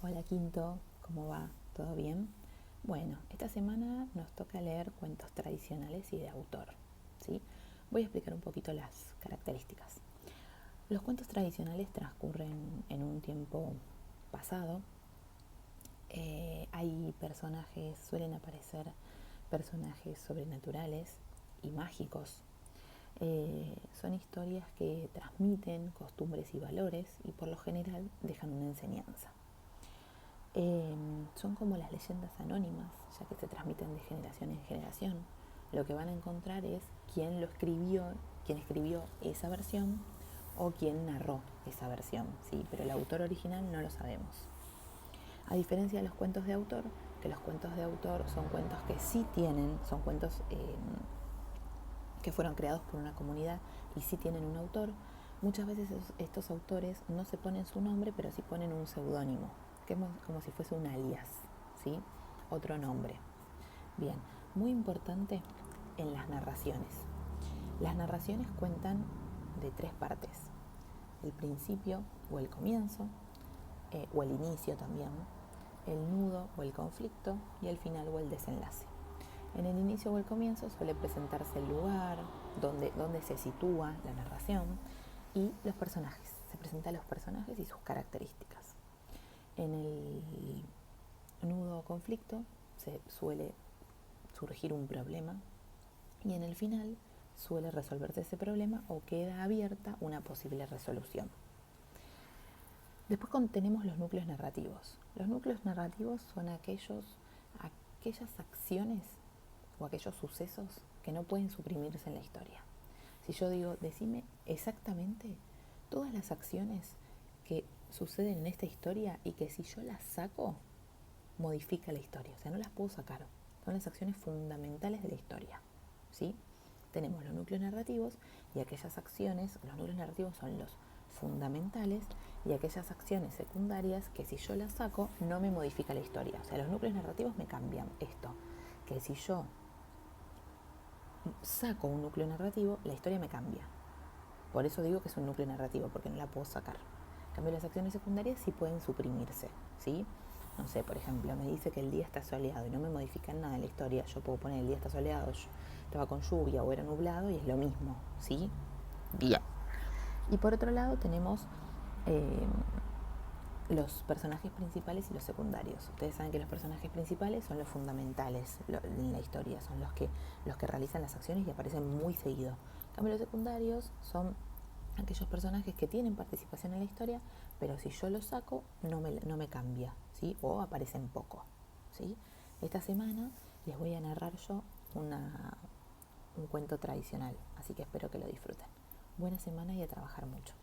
Hola Quinto, ¿cómo va? ¿Todo bien? Bueno, esta semana nos toca leer cuentos tradicionales y de autor, ¿sí? Voy a explicar un poquito las características. Los cuentos tradicionales transcurren en un tiempo pasado. Hay personajes, suelen aparecer personajes sobrenaturales y mágicos. Son historias que transmiten costumbres y valores y por lo general dejan una enseñanza. Son como las leyendas anónimas, ya que se transmiten de generación en generación. Lo que van a encontrar es quién escribió esa versión o quién narró esa versión, ¿sí? Pero el autor original no lo sabemos. A diferencia de los cuentos de autor, que los cuentos de autor son cuentos que sí tienen, son cuentos que fueron creados por una comunidad y sí tienen un autor, muchas veces estos autores no se ponen su nombre, pero sí ponen un seudónimo, que es como si fuese un alias, ¿sí? Otro nombre. Bien, muy importante en las narraciones. Las narraciones cuentan de tres partes: el principio o el comienzo, o el inicio también, el nudo o el conflicto y el final o el desenlace. En el inicio o el comienzo suele presentarse el lugar, donde se sitúa la narración y los personajes. Se presentan los personajes y sus características. En el nudo o conflicto se suele surgir un problema y en el final suele resolverse ese problema o queda abierta una posible resolución. Después tenemos los núcleos narrativos. Los núcleos narrativos son aquellas acciones o aquellos sucesos que no pueden suprimirse en la historia. Si yo digo, decime exactamente todas las acciones que suceden en esta historia y que si yo las saco, modifica la historia. O sea, no las puedo sacar. Son las acciones fundamentales de la historia, ¿sí? Tenemos los núcleos narrativos y aquellas acciones, los núcleos narrativos son los fundamentales y aquellas acciones secundarias que si yo las saco no me modifica la historia. O sea, los núcleos narrativos me cambian esto, que si yo saco un núcleo narrativo, la historia me cambia. Por eso digo que es un núcleo narrativo, porque no la puedo sacar. En cambio, las acciones secundarias sí pueden suprimirse, ¿sí? No sé, por ejemplo, me dice que el día está soleado y no me modifican nada en la historia. Yo puedo poner el día está soleado, estaba con lluvia o era nublado y es lo mismo, ¿sí? Bien. Y por otro lado tenemos los personajes principales y los secundarios. Ustedes saben que los personajes principales son los fundamentales en la historia, son los que realizan las acciones y aparecen muy seguido. En cambio, los secundarios son aquellos personajes que tienen participación en la historia, pero si yo los saco no me cambia, ¿sí? O aparecen poco, ¿sí? Esta semana les voy a narrar yo un cuento tradicional, así que espero que lo disfruten. Buena semana y a trabajar mucho.